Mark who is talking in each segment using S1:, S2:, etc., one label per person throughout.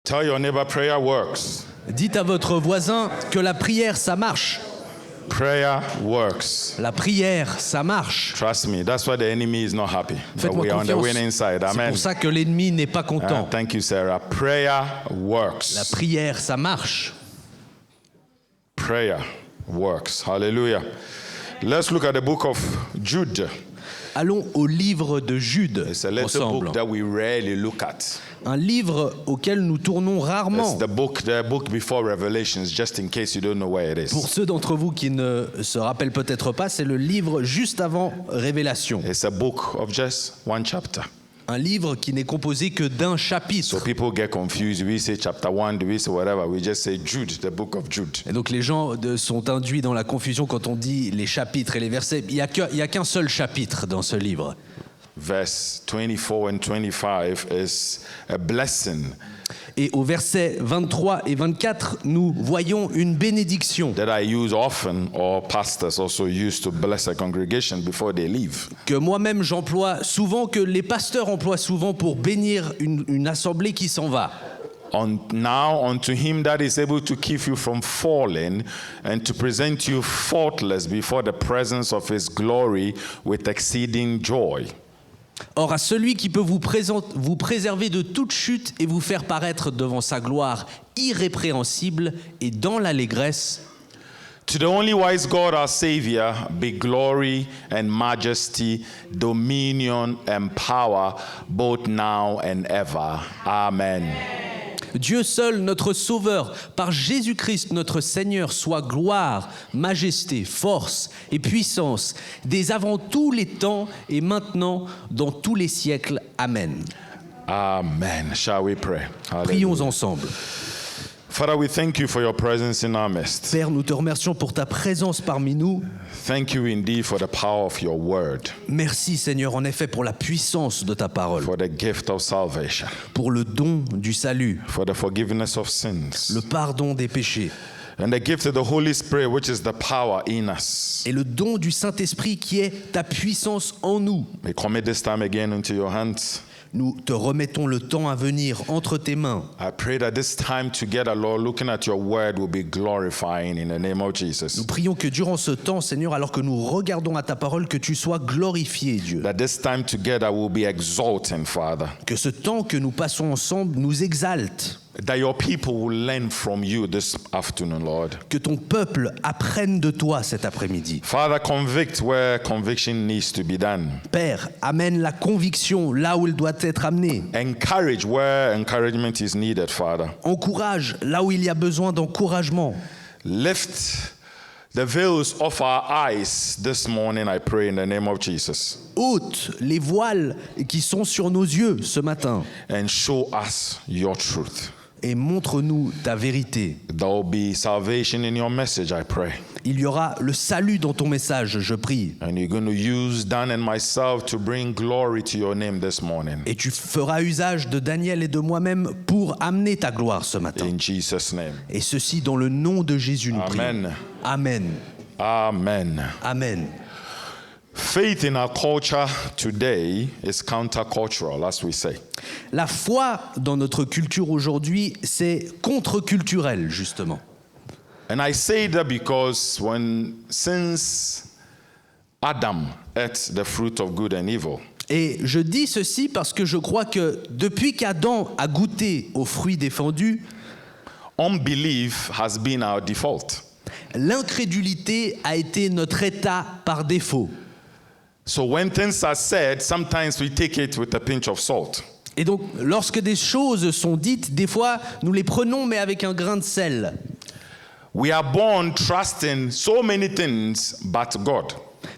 S1: Tell your neighbor prayer works.
S2: Dites à votre voisin que la prière, ça marche.
S1: Prayer works.
S2: La prière, ça marche.
S1: Trust me, that's why the enemy is not happy. But
S2: Faites-moi
S1: we are on the
S2: confiance.
S1: winning side.
S2: C'est
S1: Amen.
S2: pour ça que l'ennemi n'est pas content.
S1: Thank you, Sarah. Prayer
S2: La
S1: works.
S2: prière, ça marche.
S1: Prayer works. Hallelujah. Let's look at the book of Jude.
S2: Allons au livre de Jude
S1: It's a little
S2: ensemble.
S1: book that we rarely look at.
S2: Un livre auquel nous tournons rarement.
S1: It's the book before Revelations, just in case you don't know where it
S2: Pour
S1: is.
S2: ceux d'entre vous qui ne se rappellent peut-être pas, c'est le livre juste avant Révélation.
S1: It's a book of just one chapter.
S2: Un livre qui n'est composé que d'un
S1: So
S2: chapitre.
S1: people get confused. We say chapter 1, do we say whatever? We just say Jude, the book of Jude.
S2: Et donc les gens sont induits dans la confusion quand on dit les chapitres et les versets. Il n'y a qu'un seul chapitre dans ce livre.
S1: Verse 24 and 25 is a blessing
S2: Et au verset 23 et 24, nous voyons une bénédiction
S1: that I use often, or pastors also use to bless a congregation before they leave.
S2: que moi-même j'emploie souvent, que les pasteurs emploient souvent pour bénir une assemblée qui s'en va.
S1: Now unto him that is able to keep you from falling and to present you faultless before the presence of his glory with exceeding joy.
S2: Or à celui qui peut vous préserver de toute chute et vous faire paraître devant sa gloire irrépréhensible et dans l'allégresse,
S1: To the only wise God our Savior be glory and majesty, dominion and power, both now and ever. Amen.
S2: Dieu seul, notre Sauveur, par Jésus-Christ notre Seigneur, soit gloire, majesté, force et puissance, dès avant tous les temps et maintenant, dans tous les siècles. Amen.
S1: Amen. Shall we pray?
S2: Prions
S1: Hallelujah.
S2: ensemble.
S1: Father, we thank you for your presence in our midst.
S2: Père, nous te remercions pour ta présence parmi nous.
S1: Thank you indeed for the power of your word,
S2: Merci Seigneur, en effet, pour la puissance de ta parole,
S1: for the gift of salvation,
S2: pour le don du salut,
S1: for the forgiveness of sins,
S2: le pardon des péchés
S1: and the gift of the Holy Spirit, which is the power in us.
S2: et le don du Saint-Esprit qui est ta puissance en nous.
S1: We commit this time again into your hands.
S2: Nous te remettons le temps à venir entre tes mains.
S1: I pray that this time together, Lord, looking at your word will be glorifying in the name of Jesus.
S2: Nous prions que durant ce temps, Seigneur, alors que nous regardons à ta parole, que tu sois glorifié, Dieu.
S1: That this time together will be exalting, Father.
S2: Que ce temps que nous passons ensemble nous exalte.
S1: That your people will learn from you this afternoon, Lord.
S2: Que ton peuple apprenne de toi cet après-midi.
S1: Father, convict where conviction needs to be done.
S2: Père, amène la conviction là où elle doit être amenée.
S1: Encourage where encouragement is needed, Father.
S2: Encourage là où il y a besoin d'encouragement.
S1: Lift the veils of our eyes this morning, I pray, in the name of Jesus.
S2: Ôte les voiles qui sont sur nos yeux ce matin
S1: And show us your truth.
S2: et montre-nous ta vérité.
S1: There will be salvation in your message, I pray.
S2: Il y aura le salut dans ton message, je prie.
S1: And you're going to use Dan and myself to bring glory to your name this morning.
S2: Et tu feras usage de Daniel et de moi-même pour amener ta gloire ce matin.
S1: In Jesus' name.
S2: Et ceci dans le nom de Jésus nous prions.
S1: Amen.
S2: Amen.
S1: Amen.
S2: Amen.
S1: Faith in our culture today is countercultural, as we say.
S2: La foi dans notre culture aujourd'hui, c'est contre-culturel, justement.
S1: And I say that because since Adam ate the fruit of good and evil,
S2: Et je dis ceci parce que je crois que depuis qu'Adam a goûté aux fruits défendus,
S1: unbelief has been our default.
S2: l'incrédulité a été notre état par défaut.
S1: So when things are said, sometimes we take it with a pinch of salt.
S2: Et donc, lorsque des choses sont dites, des fois, nous les prenons, mais avec un grain de sel.
S1: We are born trusting so many things but God.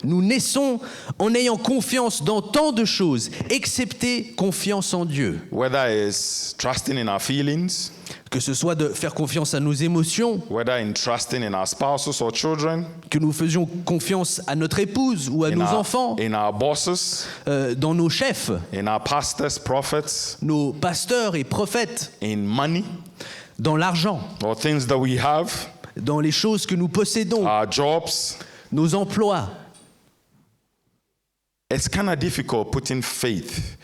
S2: Nous naissons en ayant confiance dans tant de choses, excepté confiance en Dieu.
S1: Whether it's trusting in our feelings,
S2: Que ce soit de faire confiance à nos émotions,
S1: whether in trusting in our spouses or children,
S2: que nous faisions confiance à notre épouse ou à nos enfants,
S1: in our bosses,
S2: dans nos chefs,
S1: in our pastors, prophets,
S2: nos pasteurs et prophètes,
S1: in money
S2: dans l'argent,
S1: or things that we have,
S2: dans les choses que nous possédons,
S1: our jobs.
S2: nos emplois.
S1: It's kind of difficult putting faith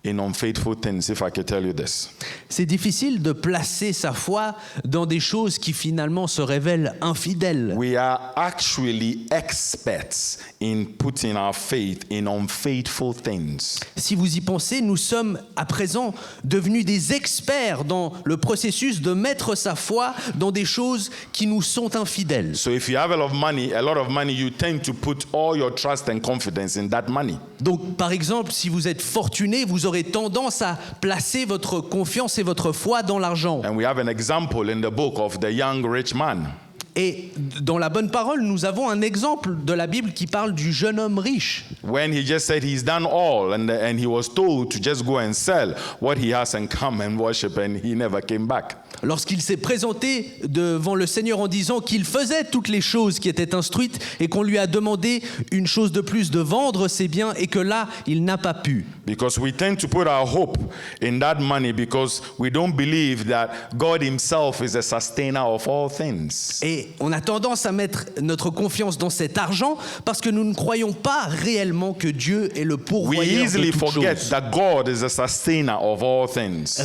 S1: in unfaithful things, if I could tell you this.
S2: C'est difficile de placer sa foi dans des choses qui finalement se révèlent infidèles.
S1: We are actually experts in putting our faith in unfaithful things.
S2: Si vous y pensez, nous sommes à présent devenus des experts dans le processus de mettre sa foi dans des choses qui nous sont infidèles.
S1: So if you have a lot of money, you tend to put all your trust and confidence in that money.
S2: Donc, par exemple, si vous êtes fortuné, vous aurez tendance à placer votre confiance et votre foi dans l'argent.
S1: And we have an example in the book of the young rich man.
S2: Et dans la bonne parole, nous avons un exemple de la Bible qui parle du jeune homme riche.
S1: When he just said he's done all and he was told to just go and sell what he has and come and worship, and he never came back.
S2: Lorsqu'il s'est présenté devant le Seigneur en disant qu'il faisait toutes les choses qui étaient instruites et qu'on lui a demandé une chose de plus, de vendre ses biens, et que là, il n'a pas pu.
S1: Because we tend to put our hope in that money because we don't believe that God himself is a sustainer of all things.
S2: Et on a tendance à mettre notre confiance dans cet argent parce que nous ne croyons pas réellement que Dieu est le
S1: We
S2: pourvoyeur
S1: easily
S2: de toutes
S1: forget
S2: choses.
S1: that God is a sustainer of all things.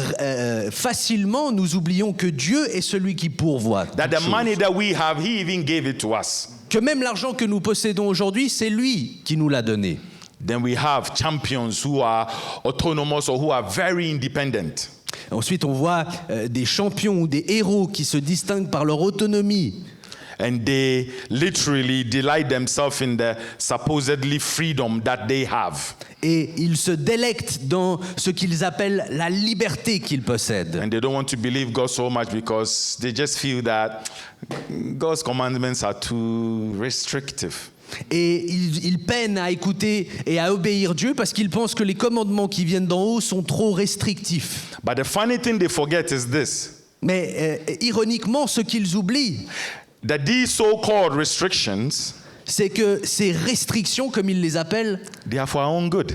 S2: Facilement, nous oublions que Dieu est celui qui pourvoit
S1: That
S2: toutes
S1: the
S2: choses.
S1: money that we have, he even gave it to us.
S2: Que même l'argent que nous possédons aujourd'hui, c'est lui qui nous l'a donné.
S1: Then we have champions who are autonomous or who are very independent.
S2: Ensuite, on voit des champions ou des héros qui se distinguent par leur autonomie.
S1: And they literally delight themselves in the supposedly freedom that they have.
S2: Et ils se délectent dans ce qu'ils appellent la liberté qu'ils possèdent.
S1: And they don't want to believe God so much because they just feel that God's commandments are too restrictive.
S2: Et ils peinent à écouter et à obéir Dieu parce qu'ils pensent que les commandements qui viennent d'en haut sont trop restrictifs.
S1: But the funny thing they forget is this,
S2: Mais ironiquement, ce qu'ils oublient,
S1: that these so-called restrictions,
S2: c'est que ces restrictions, comme ils les appellent,
S1: they are for our own good.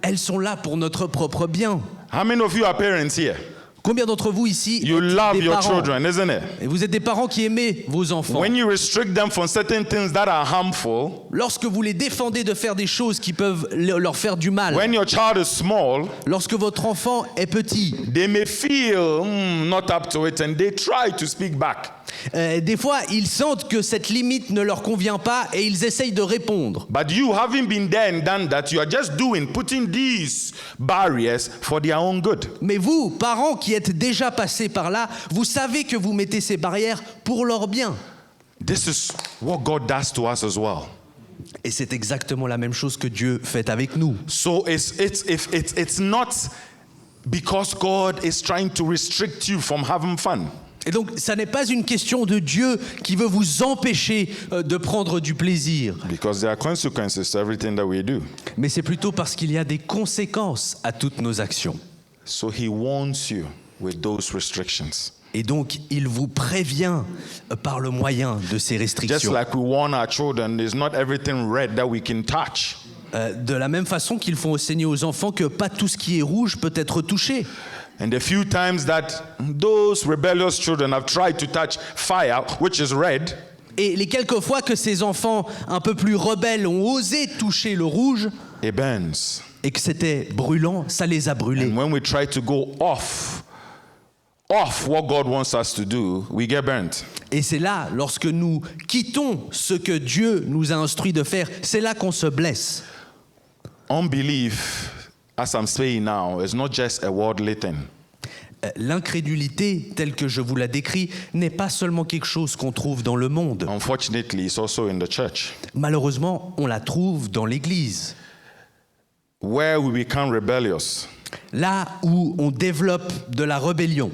S2: elles sont là pour notre propre bien.
S1: How many of you are parents here?
S2: Combien d'entre vous ici
S1: You
S2: êtes
S1: love
S2: des
S1: your
S2: parents?
S1: children, isn't it?
S2: Et vous êtes des parents qui aimez vos enfants.
S1: When you restrict them from certain things that are harmful,
S2: Lorsque vous les défendez de faire des choses qui peuvent leur faire du mal,
S1: when your child is small,
S2: lorsque votre enfant est petit,
S1: they may feel not up to it and they try to speak back.
S2: des fois, ils sentent que cette limite ne leur convient pas et ils essayent de répondre.
S1: But you, having been there and done that, you are just putting these barriers for their own good.
S2: Mais vous, parents qui êtes déjà passés par là, vous savez que vous mettez ces barrières pour leur bien.
S1: This is what God does to us as well.
S2: Et c'est exactement la même chose que Dieu fait avec nous.
S1: So it's not because God is trying to restrict you from having fun.
S2: Et donc, ça n'est pas une question de Dieu qui veut vous empêcher de prendre du plaisir.
S1: Because there are consequences to everything that we do.
S2: Mais c'est plutôt parce qu'il y a des conséquences à toutes nos actions.
S1: So he warns you with those restrictions.
S2: Et donc, il vous prévient par le moyen de ces
S1: Just
S2: restrictions.
S1: like we warn our children, there's not everything red that we can touch.
S2: De la même façon qu'ils font enseigner aux enfants que pas tout ce qui est rouge peut être touché.
S1: And the few times that those rebellious children have tried to touch fire, which is red,
S2: Et les quelques fois que ces enfants un peu plus rebelles ont osé toucher le rouge
S1: it burns.
S2: et que c'était brûlant, ça les a brûlés.
S1: And when we try to go off what God wants us to do, we get burnt.
S2: Et c'est là, lorsque nous quittons ce que Dieu nous a instruit de faire, c'est là qu'on se blesse.
S1: Unbelief, as I'm saying now, is not just a worldly thing.
S2: L'incrédulité, telle que je vous la décris, n'est pas seulement quelque chose qu'on trouve dans le monde.
S1: Unfortunately, it's also in the church,
S2: Malheureusement, on la trouve dans l'Église.
S1: where we become rebellious
S2: Là où on développe de la rébellion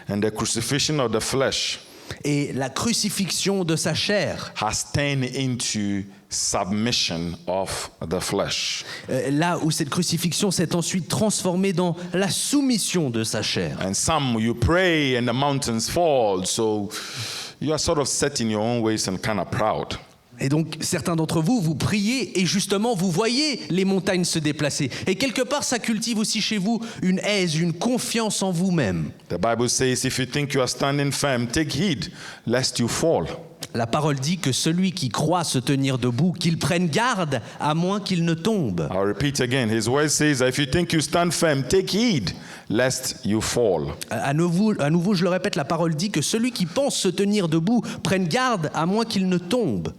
S1: and the crucifixion of the flesh
S2: et la crucifixion de sa chair,
S1: has turned into submission of the flesh.
S2: là où cette crucifixion s'est ensuite transformée dans la soumission de sa chair.
S1: And some, you pray and the mountains fall, so you are sort of set in your own ways and kind of proud.
S2: Et donc, certains d'entre vous, vous priez et justement, vous voyez les montagnes se déplacer. Et quelque part, ça cultive aussi chez vous une aise, une confiance en vous-même.
S1: The Bible says, if you think you are standing firm, take heed lest you fall.
S2: La parole dit que celui qui croit se tenir debout, qu'il prenne garde à moins qu'il ne tombe.
S1: I'll repeat again. His word says, if you think you stand firm, take heed lest you fall.
S2: À nouveau, je le répète, la parole dit que celui qui pense se tenir debout prenne garde à moins qu'il ne tombe.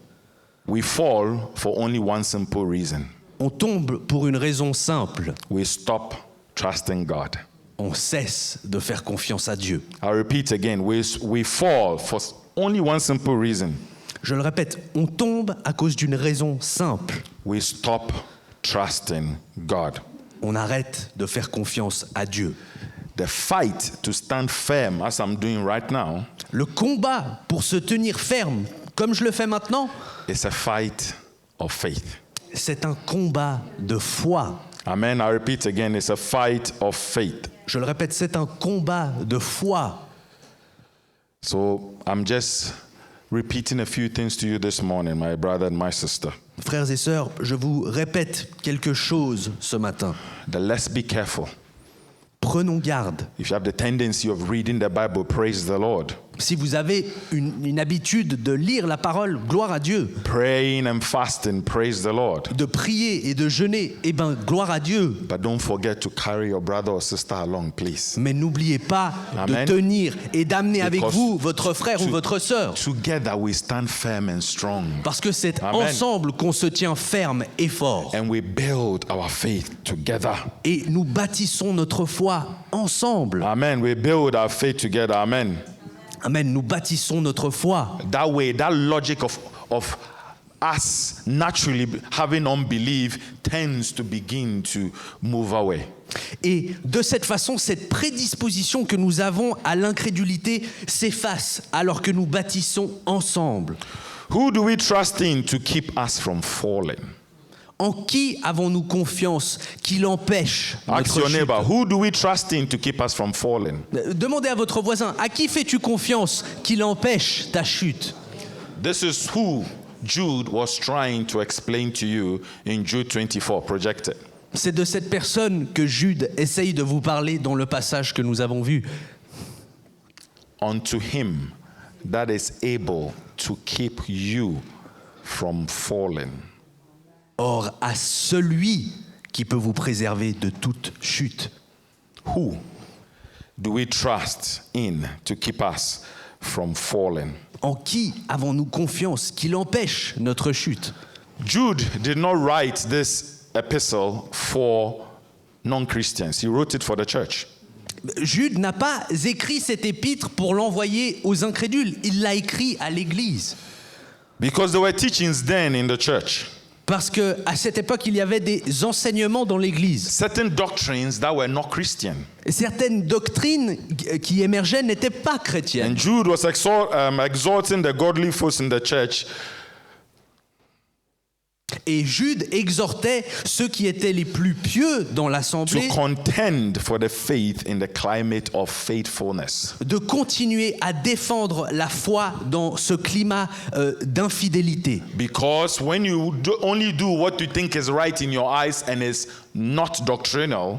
S1: We fall for only one simple reason.
S2: On tombe pour une raison simple.
S1: We stop trusting God.
S2: On cesse de faire confiance à Dieu.
S1: I'll repeat again. We fall for only one simple reason.
S2: Je le répète, on tombe à cause d'une raison simple.
S1: We stop trusting God.
S2: On arrête de faire confiance à Dieu.
S1: The fight to stand firm, as I'm doing right now,
S2: Le combat pour se tenir ferme, comme je le fais maintenant,
S1: is a fight of faith.
S2: c'est un combat de foi.
S1: Amen. I repeat again. It's a fight of faith.
S2: Je le répète, c'est un combat de foi.
S1: So I'm just repeating a few things to you this morning, my brother and my sister.
S2: Frères et sœurs, je vous répète quelque chose ce matin.
S1: That let's be careful.
S2: Prenons garde.
S1: If you have the tendency of reading the Bible, praise the Lord.
S2: Si vous avez une habitude de lire la parole, gloire à Dieu.
S1: Praying and fasting, praise the Lord.
S2: De prier et de jeûner, eh bien, gloire à Dieu.
S1: But don't forget to carry your brother or sister along, please.
S2: Mais n'oubliez pas
S1: Amen.
S2: de tenir et d'amener avec
S1: Because
S2: vous votre frère ou votre sœur.
S1: Together we stand firm and strong.
S2: Parce que c'est
S1: Amen.
S2: ensemble qu'on se tient ferme et fort.
S1: And we build our faith together.
S2: Et nous bâtissons notre foi ensemble.
S1: Amen. We build our faith together. Amen.
S2: Amen. Nous bâtissons notre foi.
S1: That way, that logic of us naturally having unbelief tends to begin to move away.
S2: Et de cette façon, cette prédisposition que nous avons à l'incrédulité s'efface alors que nous bâtissons ensemble.
S1: Who do we trust in to keep us from falling?
S2: En qui avons-nous confiance qui l'empêche
S1: Ask
S2: notre
S1: your
S2: chute?
S1: neighbor, who do we trust in to keep us from falling?
S2: Demandez à votre voisin, à qui fais-tu confiance qui l'empêche ta chute?
S1: This is who Jude was trying to explain to you in Jude 24, projected.
S2: C'est de cette personne que Jude essaye de vous parler dans le passage que nous avons vu.
S1: Unto him that is able to keep you from falling.
S2: Or, à celui qui peut vous préserver de toute chute.
S1: Who do we trust in to keep us from falling?
S2: En qui avons-nous confiance qui l'empêche notre chute?
S1: Jude did not write this epistle for non-Christians. He wrote it for the church.
S2: Jude n'a pas écrit cet épître pour l'envoyer aux incrédules. Il l'a écrit à l'Église.
S1: Because there were teachings then in the church.
S2: Parce qu'à cette époque, il y avait des enseignements dans l'Église.
S1: Certain doctrines that were not Christian.
S2: Et certaines doctrines qui émergeaient n'étaient pas chrétiennes.
S1: And Jude was exhorting the godly folks in the church
S2: Et Jude exhortait ceux qui étaient les plus pieux dans
S1: to
S2: l'assemblée
S1: contend for the faith in the climate of faithfulness.
S2: de continuer à défendre la foi dans ce climat d'infidélité.
S1: Because when you only do what you think is right in your eyes and is not doctrinal,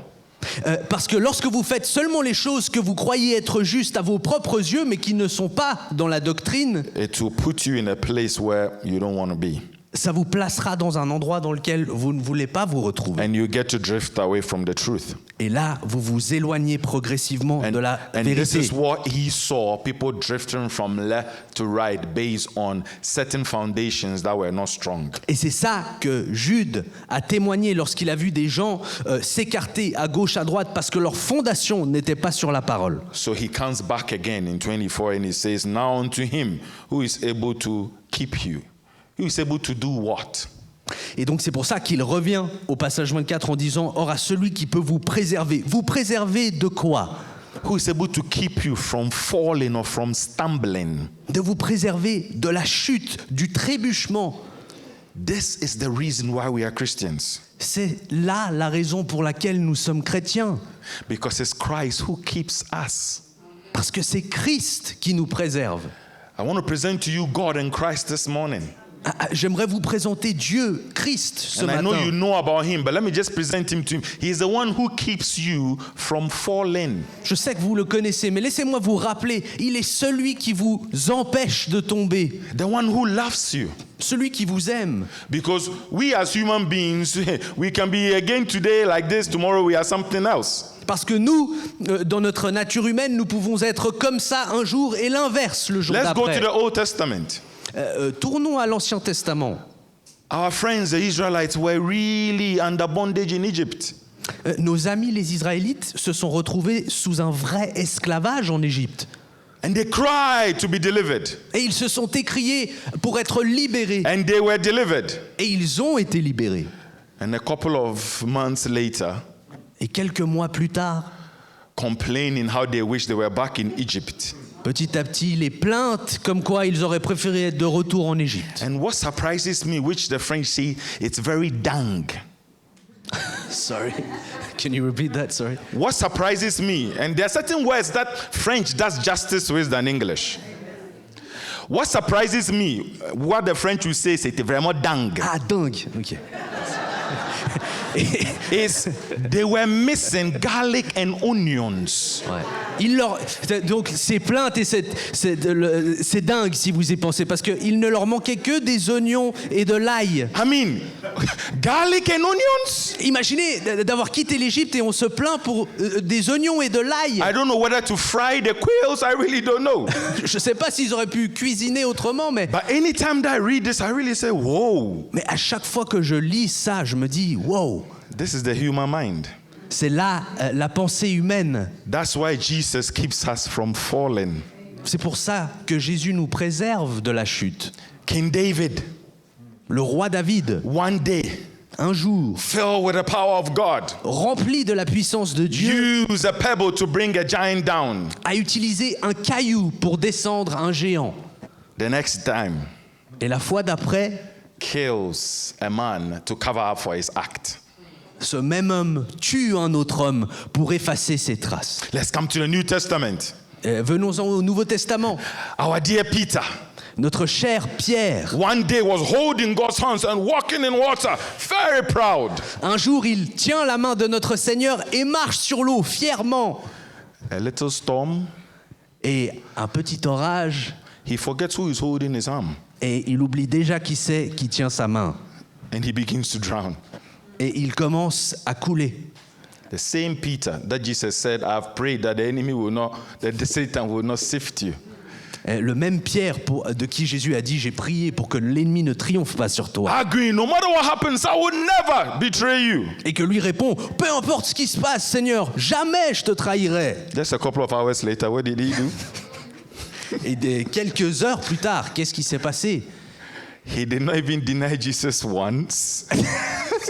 S2: Parce que lorsque vous faites seulement les choses que vous croyez être justes à vos propres yeux, mais qui ne sont pas dans la doctrine,
S1: it will put you in a place where you don't want to be.
S2: ça vous placera dans un endroit dans lequel vous ne voulez pas vous retrouver.
S1: And you get to drift away from the truth.
S2: Et là, vous vous éloignez progressivement de la
S1: And this
S2: vérité.
S1: is what he saw, people drifting from left to right based on certain foundations that were not strong.
S2: Et c'est ça que Jude a témoigné lorsqu'il a vu des gens s'écarter à gauche, à droite, parce que leur fondation n'était pas sur la parole.
S1: So he comes back again in 24 and he says, now unto him who is able to keep you. Who is able to do what?
S2: Et donc c'est pour ça qu'il revient au passage 24 en disant « Or à celui qui peut vous préserver de quoi ?
S1: Who is able to keep you from falling or from stumbling?
S2: De vous préserver de la chute, du trébuchement.
S1: This is the reason why we are Christians.
S2: C'est là la raison pour laquelle nous sommes chrétiens.
S1: Because it's Christ who keeps us.
S2: Parce que c'est Christ qui nous préserve.
S1: I want to present to you God and Christ this morning.
S2: J'aimerais vous présenter Dieu, Christ, ce
S1: And I know you
S2: matin.
S1: know about him, but let me just present him to him. He's the one who keeps you from falling.
S2: Je sais que vous le connaissez, mais laissez-moi vous rappeler, il est celui qui vous empêche de tomber,
S1: The one who loves you.
S2: celui qui vous aime.
S1: Because we as human beings, we can be again today like this, tomorrow we are something else.
S2: Parce que nous, dans notre nature humaine, nous pouvons être comme ça un jour et l'inverse le jour
S1: Let's go to
S2: d'après.
S1: the Old Testament.
S2: Tournons à l'Ancien Testament.
S1: Our friends, the Israelites, were really under bondage in Egypt.
S2: Nos amis les Israélites se sont retrouvés sous un vrai esclavage en Égypte.
S1: And they cried to be delivered.
S2: Et ils se sont écriés pour être libérés.
S1: And they were delivered.
S2: Et ils ont été libérés.
S1: And a couple of months later,
S2: Et quelques mois plus tard,
S1: complaining how they wish they were back in Egypt.
S2: petit à petit, les plaintes comme quoi ils auraient préféré être de retour en Égypte.
S1: And what surprises me, which the French say, it's very dang.
S2: Sorry. Can you repeat that? Sorry.
S1: What surprises me, and there are certain words that French does justice with than English. What surprises me, what the French will say, c'était vraiment dingue,
S2: Ah, dingue. Ok.
S1: is they were missing garlic and onions.
S2: Ouais. Donc ces plaintes et c'est dingue si vous y pensez parce qu'il ne leur manquait que des oignons et de l'ail.
S1: I mean, garlic and onions?
S2: Imaginez d'avoir quitté l'Égypte et on se plaint pour des oignons et de l'ail.
S1: I don't know whether to fry the quails, I really don't know.
S2: Je ne sais pas s'ils auraient pu cuisiner autrement, mais
S1: But anytime that I read this, I really say, whoa,
S2: à chaque fois que je lis ça, je me dis wow,
S1: this is the human mind.
S2: c'est là la pensée humaine.
S1: That's why Jesus keeps us from falling.
S2: C'est pour ça que Jésus nous préserve de la chute.
S1: King David,
S2: Le roi David,
S1: one day,
S2: un jour,
S1: filled with the power of God,
S2: rempli de la puissance de Dieu,
S1: used a pebble to bring a giant down.
S2: a utilisé un caillou pour descendre un géant.
S1: The next time,
S2: Et la fois d'après,
S1: kills a man to cover up for his act.
S2: ce même homme tue un autre homme pour effacer ses traces.
S1: Let's come to the New Testament.
S2: Venons-en au Nouveau Testament.
S1: Our dear Peter,
S2: Notre cher Pierre,
S1: one day was holding God's hands and walking in water, very proud.
S2: un jour il tient la main de notre Seigneur et marche sur l'eau fièrement.
S1: A little storm,
S2: Et un petit orage,
S1: he forgets who is holding his arm,
S2: et il oublie déjà qui c'est qui tient sa main.
S1: and he begins to drown.
S2: Et il commence à couler.
S1: The same Peter that Jesus said, I've prayed that the enemy will not, that the Satan will not sift you.
S2: Le même Pierre de qui Jésus a dit « J'ai prié pour que l'ennemi ne triomphe pas sur toi
S1: Agreeing, no matter what happens, I will never betray you. ».
S2: Et que lui répond « Peu importe ce qui se passe, Seigneur, jamais je te trahirai ».
S1: Just a couple of hours later, what did he do?
S2: Et quelques heures plus tard, qu'est-ce qui s'est passé?
S1: He did not even deny Jesus once,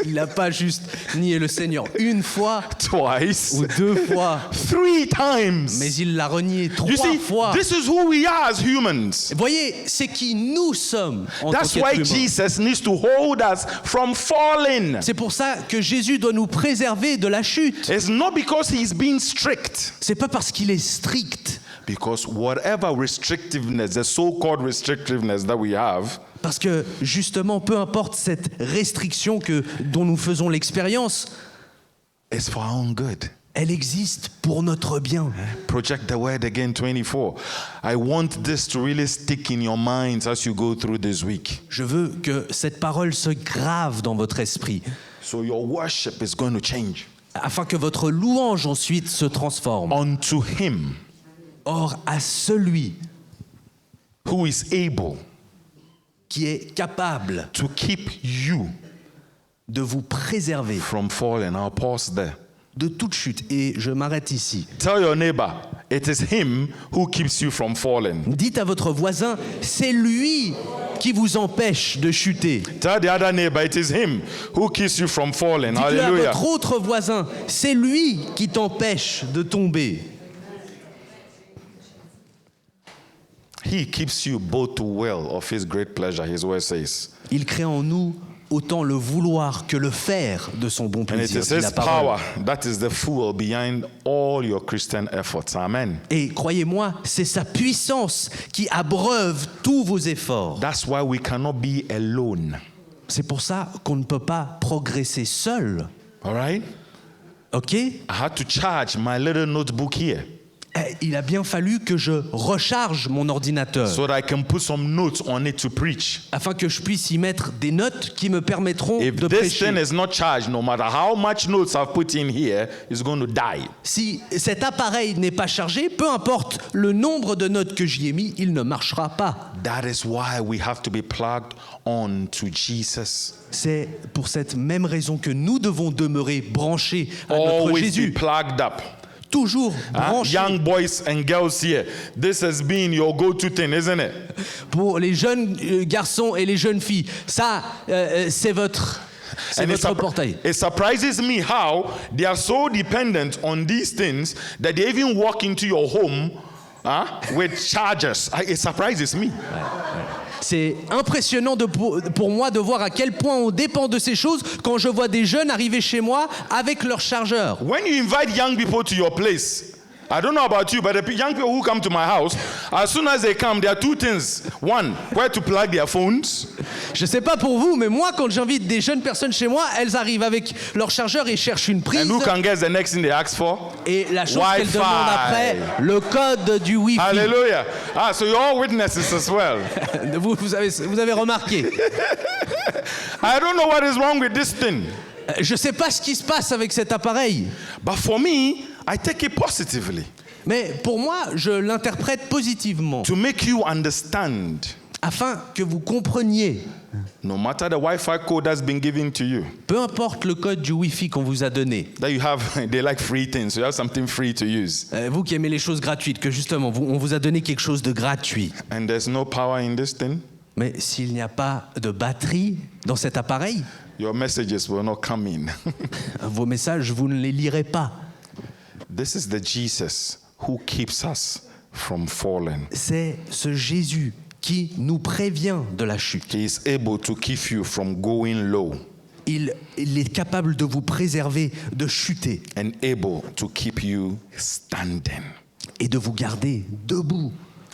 S2: Il n'a pas juste nié le Seigneur une fois
S1: twice,
S2: ou deux fois,
S1: 3 times.
S2: mais il l'a renié
S1: You
S2: trois
S1: see,
S2: fois.
S1: this is who we are as humans.
S2: Voyez, c'est qui nous sommes en tant
S1: That's
S2: qu'êtres
S1: why
S2: humains.
S1: Jesus needs to hold us from falling.
S2: C'est pour ça que Jésus doit nous préserver de la chute.
S1: It's not because he's being strict.
S2: C'est pas parce qu'il est strict,
S1: Because whatever restrictiveness, the so-called restrictiveness that we have,
S2: parce que justement, peu importe cette restriction dont nous faisons l'expérience,
S1: is for our own good.
S2: elle existe pour notre bien.
S1: Project the word again 24. I want this to really stick in your minds as you go through this week.
S2: Je veux que cette parole se grave dans votre esprit,
S1: So your worship is going to change.
S2: afin que votre louange ensuite se transforme.
S1: Unto him
S2: Or, à celui
S1: who is able
S2: qui est capable
S1: to keep you
S2: de vous préserver
S1: from falling. I'll pause there.
S2: de toute chute. Et je m'arrête ici.
S1: Tell your neighbor, it is him who keeps you from falling.
S2: Dites à votre voisin, c'est lui qui vous empêche de chuter.
S1: Tell the other neighbor, it is him who keeps you from falling.
S2: Dites-le à
S1: Hallelujah.
S2: votre autre voisin, c'est lui qui t'empêche de tomber.
S1: He keeps you both to will of his great pleasure, his word says.
S2: Il crée en nous autant le vouloir que le faire de son bon
S1: And it
S2: plaisir.
S1: is
S2: dit la
S1: His
S2: parole.
S1: power that is the fuel behind all your Christian efforts. Amen.
S2: Et croyez-moi, c'est sa puissance qui abreuve tous vos efforts.
S1: That's why we cannot be alone.
S2: C'est pour ça qu'on ne peut pas progresser seul.
S1: All right?
S2: Ok?
S1: I had to charge my little notebook here
S2: Il a bien fallu que je recharge mon ordinateur
S1: so that I can put some notes on it to preach.
S2: afin que je puisse y mettre des notes qui me permettront
S1: If
S2: de
S1: this
S2: prêcher.
S1: thing is not charged, no matter how much notes I've put in here, it's going to die.
S2: Si cet appareil n'est pas chargé, peu importe le nombre de notes que j'y ai mis, il ne marchera pas.
S1: That is why we have to be plugged on to Jesus.
S2: C'est pour cette même raison que nous devons demeurer branchés à notre
S1: Always be
S2: Jésus.
S1: plugged up.
S2: Toujours branchés.
S1: Young boys and girls here, this has been your go-to thing, isn't it?
S2: Pour les jeunes garçons et les jeunes filles, ça, c'est votre
S1: And
S2: portail.
S1: it surprises me how they are so dependent on these things that they even walk into your home with chargers. It surprises me.
S2: C'est impressionnant pour moi de voir à quel point on dépend de ces choses quand je vois des jeunes arriver chez moi avec leur chargeur.
S1: When you invite young people to your place, I don't know about you, but the young people who come to my house, as soon as they come, there are two things. One, where to plug their phones.
S2: Je sais pas pour vous, mais moi, quand j'invite des jeunes personnes chez moi, elles arrivent avec leur chargeur et cherchent une prise.
S1: And who can guess the next thing they ask for?
S2: Et la chose qu'elles
S1: Wi-Fi.
S2: demandent après, le code du Wi-Fi.
S1: Hallelujah. So you're all witnesses as well.
S2: Vous avez remarqué.
S1: I don't know what is wrong with this thing.
S2: Je sais pas ce qui se passe avec cet appareil.
S1: But for me, I take it positively
S2: Mais pour moi, je l'interprète positivement,
S1: to make you understand.
S2: afin que vous compreniez,
S1: No matter the Wi-Fi code that's been given to you,
S2: peu importe le code du Wi-Fi qu'on vous a donné,
S1: that you have, they like free things, so you have something free to use.
S2: vous qui aimez les choses gratuites, que justement, on vous a donné quelque chose de gratuit.
S1: And there's no power in this thing,
S2: Mais s'il n'y a pas de batterie dans cet appareil,
S1: your messages will not come in.
S2: vos messages, vous ne les lirez pas.
S1: This is the Jesus who keeps us from falling.
S2: C'est ce Jésus qui nous prévient de la chute.
S1: He is able to keep you from going low
S2: Il est capable de vous préserver de chuter
S1: and able to keep you standing.
S2: et de vous garder debout.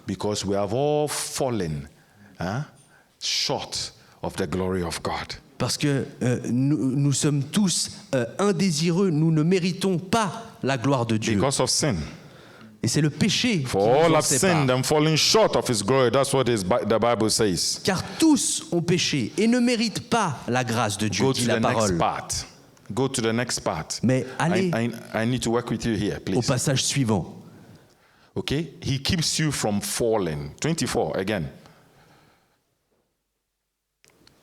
S1: Because we have all fallen short of the glory of God.
S2: Parce que nous sommes tous indésireux, nous ne méritons pas la gloire de Dieu.
S1: Because of sin.
S2: Et c'est le péché qui
S1: For
S2: nous
S1: all
S2: en
S1: have sinned
S2: sépare.
S1: and fallen short of His glory. That's what the Bible says.
S2: Car tous ont péché et ne méritent pas la grâce de Dieu,
S1: Go
S2: dit
S1: to
S2: la
S1: the next
S2: parole.
S1: part. Go to the next part.
S2: Mais allez
S1: I need to work with you here,
S2: au
S1: please.
S2: passage suivant.
S1: Okay? He keeps you from falling. 24 again.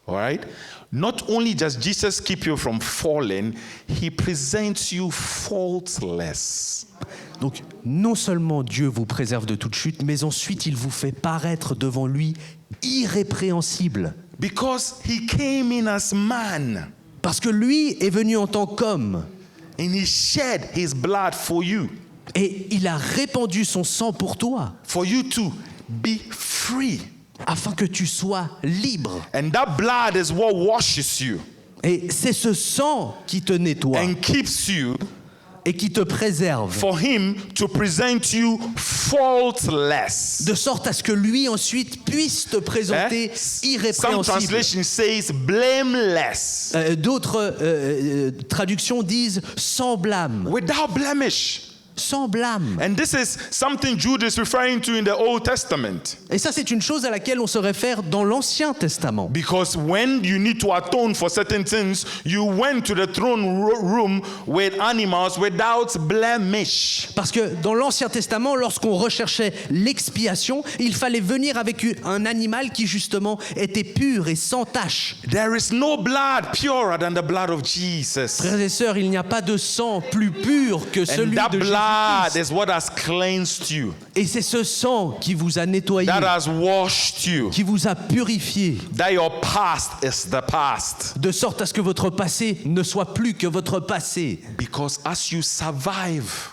S1: All right? Not only does Jesus keep you from falling, He presents you faultless.
S2: Donc, non seulement Dieu vous préserve de toute chute, mais ensuite il vous fait paraître devant lui irrépréhensible.
S1: Because He came in as man
S2: Parce que lui est venu en tant qu'homme
S1: and He shed His blood for you
S2: et il a répandu son sang pour toi,
S1: to be free.
S2: afin que tu sois libre.
S1: And that blood is what washes you
S2: Et c'est ce sang qui te nettoie
S1: and keeps you
S2: et qui te préserve,
S1: for Him to present you faultless.
S2: de sorte à ce que lui ensuite puisse te présenter
S1: Some
S2: irrépréhensible.
S1: translation says blameless,
S2: D'autres traductions disent sans blâme.
S1: without blemish.
S2: Sans blâme.
S1: And this is something Jude is referring to in the Old Testament.
S2: Et ça, c'est une chose à laquelle on se réfère dans l'Ancien Testament.
S1: Because when you need to atone for certain things, you went to the throne room with animals without blemish.
S2: Parce que dans l'Ancien Testament, lorsqu'on recherchait l'expiation, il fallait venir avec un animal qui justement était pur et sans tache.
S1: There is no blood purer than the blood of Jesus.
S2: Frères et sœurs, il n'y a pas de sang plus pur que
S1: And
S2: celui
S1: that
S2: de
S1: blood
S2: Jésus-Christ.
S1: is what has cleansed you,
S2: Et c'est ce sang qui vous a nettoyé,
S1: that has washed you,
S2: qui vous a purifié,
S1: that your past is the past.
S2: de sorte à ce que votre passé ne soit plus que votre passé.
S1: Because as you survive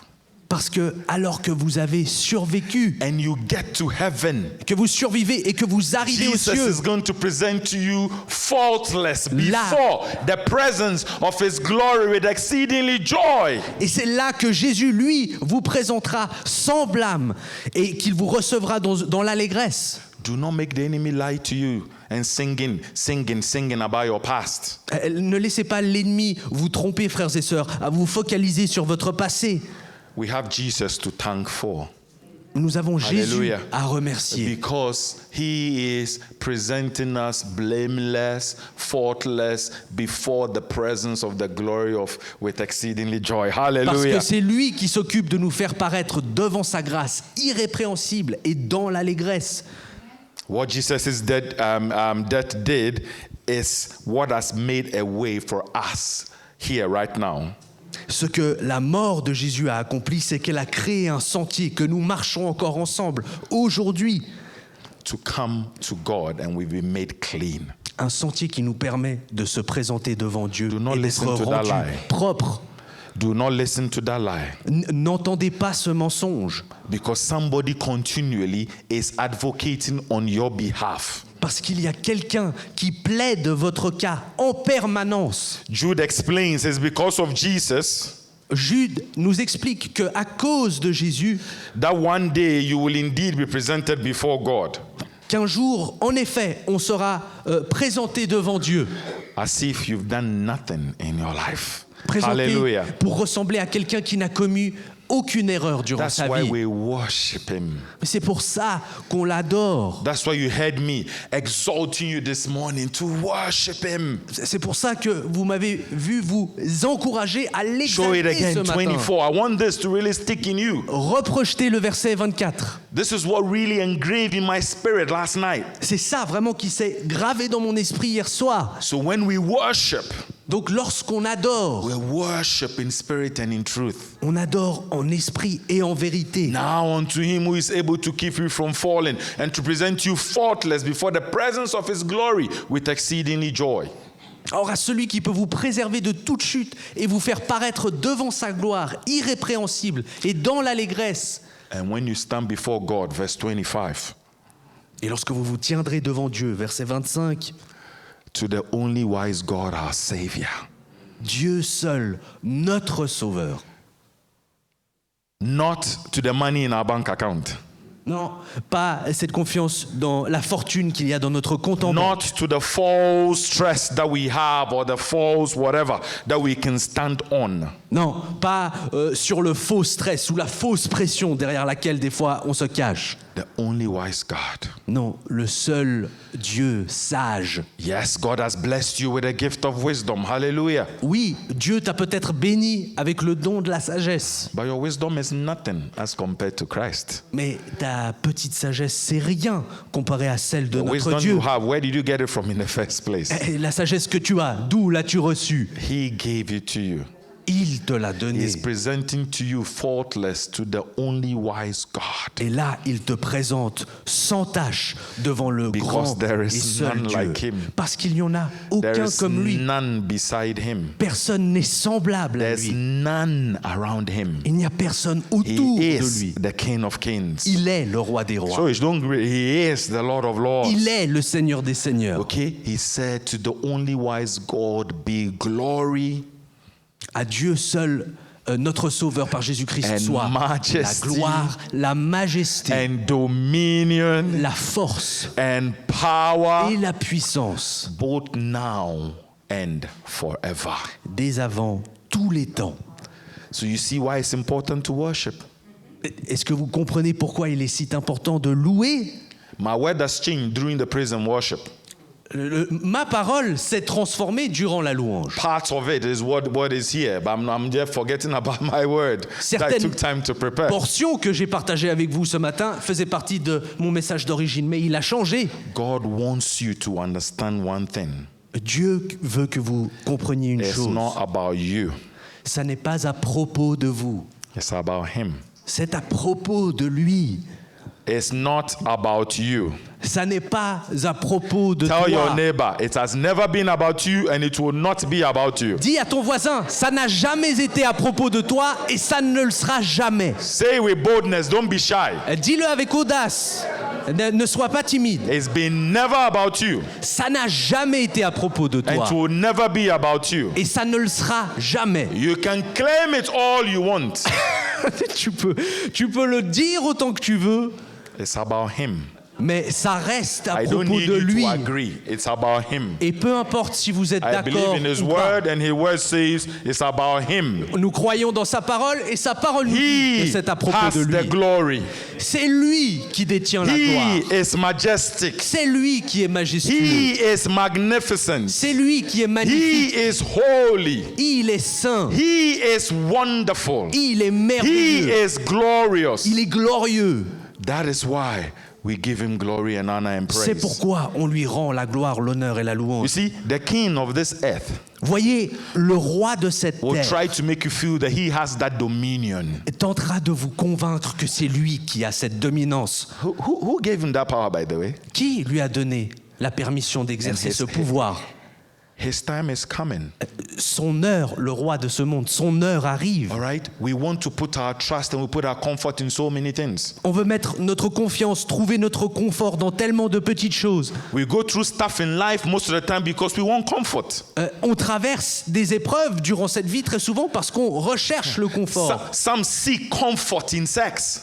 S2: Parce que alors que vous avez survécu,
S1: and you get to heaven,
S2: que vous survivez et que vous arrivez aux
S1: Jesus
S2: cieux,
S1: is going to present to you faultless
S2: Là.
S1: before the presence of his glory with exceedingly joy.
S2: et c'est là que Jésus, lui, vous présentera sans blâme et qu'il vous recevra dans l'allégresse.
S1: Do not make the enemy lie to you and singing about your past.
S2: Ne laissez pas l'ennemi vous tromper, frères et sœurs, à vous focaliser sur votre passé.
S1: We have Jesus to thank for.
S2: Nous avons Jésus
S1: Hallelujah.
S2: à remercier.
S1: Because he is presenting us blameless, faultless before the presence of the glory of with exceedingly joy.
S2: Parce
S1: Hallelujah.
S2: que c'est lui qui s'occupe de nous faire paraître devant sa grâce, irrépréhensible et dans l'allégresse.
S1: What Jesus' death did is what has made a way for us here right now.
S2: Ce que la mort de Jésus a accompli, c'est qu'elle a créé un sentier que nous marchons encore ensemble aujourd'hui.
S1: To come to God and we've been made clean.
S2: Un sentier qui nous permet de se présenter devant Dieu
S1: Do not
S2: et d'être
S1: listen to that
S2: rendu
S1: lie.
S2: propre.
S1: Do not listen to that lie.
S2: N'entendez pas ce mensonge.
S1: Because somebody continually is advocating on your behalf.
S2: Parce qu'il y a quelqu'un qui plaide votre cas en permanence.
S1: Jude explains it's because of Jesus
S2: Jude nous explique qu'à cause de Jésus,
S1: that one day you will indeed be presented before God
S2: qu'un jour, en effet, on sera présenté devant Dieu.
S1: as if you've done nothing in your life.
S2: Présenté
S1: Hallelujah.
S2: pour ressembler à quelqu'un qui n'a commis aucune erreur durant
S1: That's
S2: sa
S1: why
S2: vie.
S1: we worship him.
S2: Mais c'est pour ça qu'on l'adore.
S1: That's why you heard me exalting you this morning to worship him.
S2: C'est pour ça que vous m'avez vu vous encourager à
S1: Show it
S2: l'exalter
S1: again,
S2: ce matin.
S1: 24. I want this to really stick in you.
S2: Reprojetez le verset 24.
S1: This is what really engraved in my spirit last night.
S2: C'est ça vraiment qui s'est gravé dans mon esprit hier soir.
S1: So when we worship,
S2: Donc lorsqu'on adore,
S1: we worship in spirit and in truth.
S2: on adore en esprit et en vérité.
S1: Now unto him who is able to keep you from falling and to present you faultless before the presence of his glory with exceedingly joy.
S2: Or à celui qui peut vous préserver de toute chute et vous faire paraître devant sa gloire irrépréhensible et dans l'allégresse.
S1: And when you stand before God, verse 25,
S2: Et lorsque vous vous tiendrez devant Dieu, verset 25,
S1: to the only wise God, our Savior,
S2: Dieu seul, notre Sauveur.
S1: not to the money in our bank account,
S2: Non, pas cette confiance dans la fortune qu'il y a dans notre compte en
S1: not
S2: banque.
S1: to the false stress that we have or the false whatever that we can stand on.
S2: Non, pas sur le faux stress ou la fausse pression derrière laquelle des fois on se cache.
S1: The only wise God.
S2: Non, le seul Dieu sage.
S1: Yes, God has blessed you with a gift of wisdom. Hallelujah.
S2: Oui, Dieu t'a peut-être béni avec le don de la sagesse,
S1: But your wisdom is nothing as compared to Christ.
S2: mais ta petite sagesse, c'est rien comparé à celle de
S1: The
S2: notre
S1: wisdom
S2: Dieu.
S1: you have, where did you get it from in the first place?
S2: Et la sagesse que tu as, d'où l'as-tu reçue?
S1: He gave it to you.
S2: Il te l'a
S1: He
S2: donnée.
S1: is presenting to you faultless to the only wise God.
S2: Et là, il te présente sans tache devant le
S1: Because
S2: grand
S1: there
S2: et
S1: is
S2: seul
S1: none
S2: Dieu.
S1: like him.
S2: Parce qu'il n'y en a
S1: There
S2: aucun
S1: is
S2: comme lui.
S1: none beside him.
S2: Personne n'est semblable à
S1: There's
S2: lui.
S1: none around him.
S2: Il n'y a personne autour
S1: He
S2: de
S1: is
S2: lui.
S1: the King of Kings.
S2: Il est le roi des rois.
S1: So he is the Lord of Lords.
S2: Il est le Seigneur des seigneurs.
S1: Okay, he said to the only wise God be glory
S2: À Dieu seul, notre Sauveur par Jésus-Christ,
S1: and
S2: soit la
S1: majesty
S2: gloire, la majesté,
S1: and dominion
S2: la force
S1: and power
S2: et la puissance,
S1: both now and forever.
S2: dès avant tous les temps.
S1: So you see why it's important to worship.
S2: Est-ce que vous comprenez pourquoi il est si important de louer?
S1: My word has changed during the praise and worship.
S2: Ma parole s'est transformée durant la louange.
S1: Part of it is what is here, but I'm just forgetting about my word. That I
S2: Certaines
S1: took time to prepare.
S2: portions que j'ai partagées avec vous ce matin faisaient partie de mon message d'origine, mais il a changé.
S1: God wants you to understand one thing.
S2: Dieu veut que vous compreniez une
S1: It's
S2: chose.
S1: not about you.
S2: Ça n'est pas à propos de vous,
S1: It's about him.
S2: c'est à propos de lui.
S1: It's not about you.
S2: Ça n'est pas à propos de
S1: Tell your
S2: toi.
S1: neighbor, it has never been about you and it will not be about you.
S2: Dis à ton voisin, ça n'a jamais été à propos de toi et ça ne le sera jamais.
S1: Say with boldness, don't be shy.
S2: Dis-le avec audace. Ne sois pas timide.
S1: It's been never about you
S2: Ça n'a jamais été à propos de
S1: and
S2: toi.
S1: it will never be about you.
S2: Et ça ne le sera jamais.
S1: You can claim it all you want.
S2: tu peux le dire autant que tu veux,
S1: It's about him.
S2: mais ça reste à
S1: I don't
S2: propos
S1: need
S2: de
S1: you
S2: lui.
S1: to agree. It's about him.
S2: Et peu importe si vous êtes
S1: I
S2: d'accord
S1: believe in his
S2: ou pas,
S1: word and his word says it's about him.
S2: nous croyons dans sa parole et sa parole nous dit que
S1: He
S2: c'est à propos
S1: has
S2: de
S1: the
S2: lui.
S1: glory.
S2: C'est lui qui détient la gloire.
S1: He is majestic.
S2: C'est lui qui est majestueux.
S1: He is magnificent.
S2: C'est lui qui est magnifique.
S1: He is holy.
S2: Il est saint.
S1: He is wonderful.
S2: Il est
S1: He
S2: merveilleux.
S1: is glorious.
S2: Il est glorieux.
S1: That is why we give him glory and honor and
S2: C'est
S1: praise.
S2: pourquoi on lui rend la gloire, l'honneur et la
S1: You
S2: louange.
S1: see, the king of this earth
S2: Voyez, le roi de cette
S1: will
S2: terre
S1: try to make you feel that he has that dominion.
S2: tentera de vous convaincre que c'est lui qui a cette dominance.
S1: Who gave him that power, by the way?
S2: Qui lui a donné la permission d'exercer
S1: And his-
S2: ce pouvoir?
S1: His time is coming.
S2: Son heure, le roi de ce monde, son heure arrive.
S1: All right? We want to put our trust and we put our comfort in so many things.
S2: On veut mettre notre confiance, trouver notre confort dans tellement de petites choses.
S1: We go through stuff in life most of the time because we want comfort.
S2: On traverse des épreuves durant cette vie très souvent parce qu'on recherche le confort.
S1: Some seek comfort in sex,